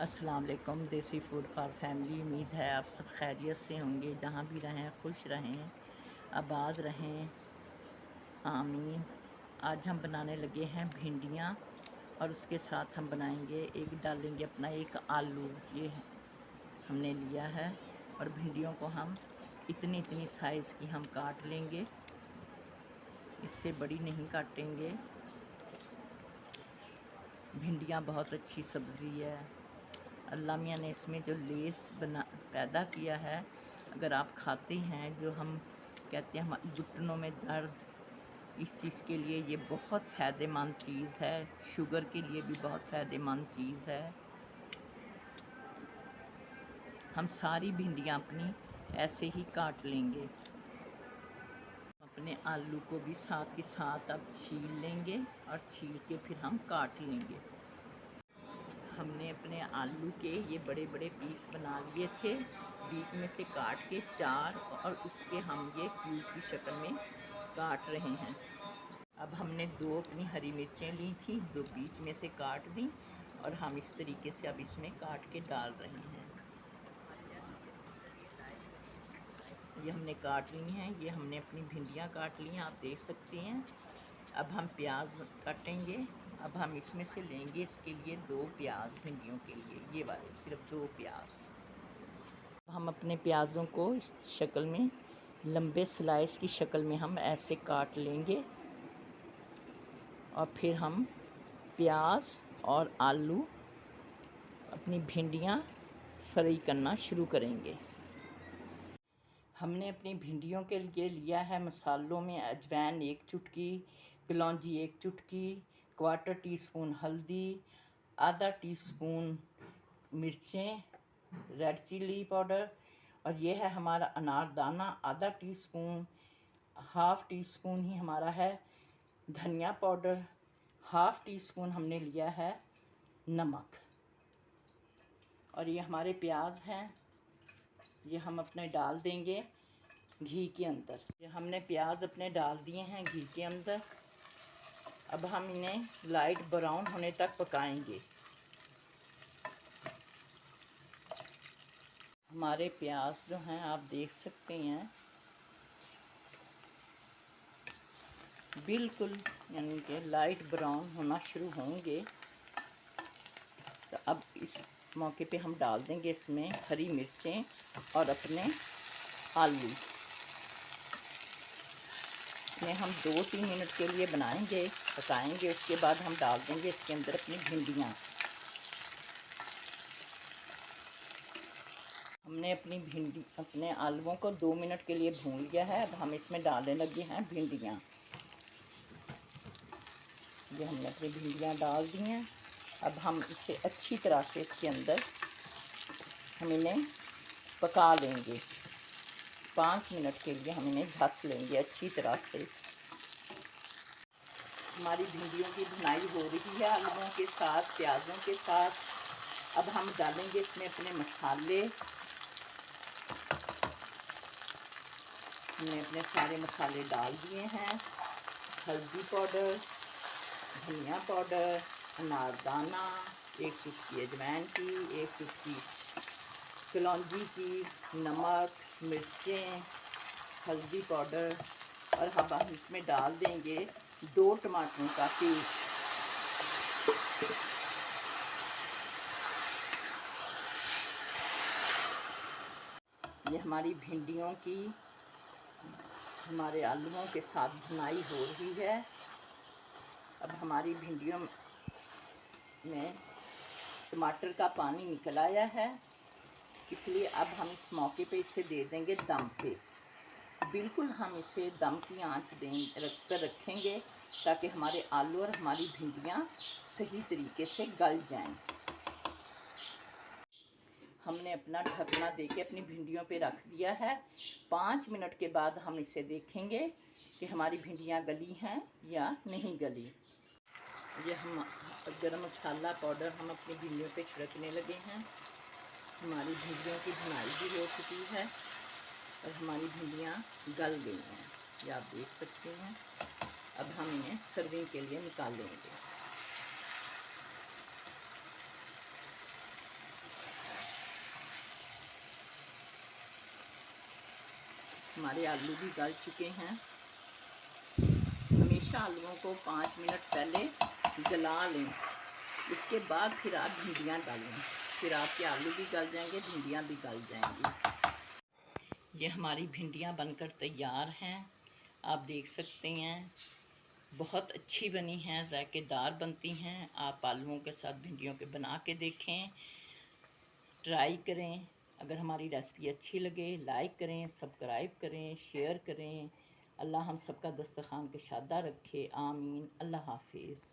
अस्सलाम वालेकुम। देसी फूड फॉर फैमिली। उम्मीद है आप सब खैरियत से होंगे, जहाँ भी रहें खुश रहें, आबाद रहें, आमीन। आज हम बनाने लगे हैं भिंडियाँ और उसके साथ हम बनाएंगे डालेंगे अपना एक आलू। ये हमने लिया है और भिंडियों को हम इतनी इतनी साइज़ की हम काट लेंगे, इससे बड़ी नहीं काटेंगे। भिंडियाँ बहुत अच्छी सब्ज़ी है। अल्लाह मियाँ ने इसमें जो लेस पैदा किया है, अगर आप खाते हैं, जो हम कहते हैं हम घुटनों में दर्द, इस चीज़ के लिए ये बहुत फ़ायदेमंद चीज़ है। शुगर के लिए भी बहुत फ़ायदेमंद चीज़ है। हम सारी भिंडियाँ अपनी ऐसे ही काट लेंगे। अपने आलू को भी साथ के साथ अब छील लेंगे और छील के फिर हम काट लेंगे। हमने अपने आलू के ये बड़े बड़े पीस बना लिए थे, बीच में से काट के 4, और उसके हम ये क्यूब की शक्ल में काट रहे हैं। अब हमने 2 अपनी हरी मिर्चें ली थी, 2 बीच में से काट दी और हम इस तरीके से अब इसमें काट के डाल रहे हैं। ये हमने काट ली हैं, ये हमने अपनी भिंडियाँ काट ली हैं, आप देख सकते हैं। अब हम प्याज काटेंगे। अब हम इसमें से लेंगे इसके लिए 2 प्याज, भिंडियों के लिए ये वाले सिर्फ 2 प्याज। हम अपने प्याज़ों को इस शक्ल में, लंबे स्लाइस की शक्ल में हम ऐसे काट लेंगे और फिर हम प्याज और आलू, अपनी भिंडियाँ फ्राई करना शुरू करेंगे। हमने अपनी भिंडियों के लिए लिया है मसालों में अजवाइन 1 चुटकी, कलौंजी 1 चुटकी, 1/4 टीस्पून हल्दी, आधा टीस्पून मिर्चें, रेड चिली पाउडर, और ये है हमारा अनारदाना आधा टीस्पून, 1/2 टीस्पून ही हमारा है धनिया पाउडर, 1/2 टीस्पून हमने लिया है नमक। और ये हमारे प्याज हैं, ये हम अपने डाल देंगे घी के अंदर। ये हमने प्याज अपने डाल दिए हैं घी के अंदर। अब हम इन्हें लाइट ब्राउन होने तक पकाएंगे। हमारे प्याज जो हैं आप देख सकते हैं, बिल्कुल यानी कि लाइट ब्राउन होना शुरू होंगे। तो अब इस मौके पे हम डाल देंगे इसमें हरी मिर्चें और अपने आलू। इन्हें हम 2-3 मिनट के लिए बनाएंगे, पकाएंगे। उसके बाद हम डाल देंगे इसके अंदर अपनी भिंडियाँ। हमने अपने आलूओं को 2 मिनट के लिए भून लिया है। अब हम इसमें डालने लगे हैं भिंडियाँ। ये हमने अपनी भिंडियाँ डाल दी हैं। अब हम इसे अच्छी तरह से इसके अंदर हम इन्हें पका लेंगे। 5 मिनट के लिए हम इन्हें झस लेंगे अच्छी तरह से। हमारी भिंडियों की भुनाई हो रही है आलूओं के साथ, प्याज़ों के साथ। अब हम डालेंगे इसमें अपने मसाले। हमने अपने सारे मसाले डाल दिए हैं। हल्दी पाउडर, धनिया पाउडर, अनारदाना, 1 चुटकी अजवाइन की, 1 चुटकी कलौंजी की, नमक, मिर्चें, हल्दी पाउडर, और अब हम इसमें डाल देंगे 2 टमाटरों का पेस्ट। ये हमारी भिंडियों की हमारे आलूओं के साथ भुनाई हो रही है। अब हमारी भिंडियों में टमाटर का पानी निकल आया है, इसलिए अब हम इस मौके पे इसे दे देंगे दम पे। बिल्कुल हम इसे दम की आंच रखेंगे ताकि हमारे आलू और हमारी भिंडियाँ सही तरीके से गल जाएं। हमने अपना ढकना देके अपनी भिंडियों पे रख दिया है। 5 मिनट के बाद हम इसे देखेंगे कि हमारी भिंडियाँ गली हैं या नहीं गली। ये हम गरम मसाला पाउडर हम अपनी भिंडियों पे छिड़कने लगे हैं। हमारी भिंडियों की भुनाई भी हो चुकी है और हमारी भिंडियाँ गल गई हैं, ये आप देख सकते हैं। अब हम इन्हें सर्विंग के लिए निकाल लेंगे। हमारे आलू भी गल चुके हैं। हमेशा आलूओं को 5 मिनट पहले गला लें, उसके बाद फिर आप भिंडियाँ डालें, फिर आपके आलू भी गल जाएंगे, भिंडियाँ भी गल जाएंगी। ये हमारी भिंडियाँ बनकर तैयार हैं, आप देख सकते हैं बहुत अच्छी बनी हैं, जायकेदार बनती हैं। आप आलूओं के साथ भिंडियों के बना के देखें, ट्राई करें। अगर हमारी रेसिपी अच्छी लगे लाइक करें, सब्सक्राइब करें, शेयर करें। अल्लाह हम सबका दस्तरखान के शादा रखे, आमीन। अल्लाह हाफिज़।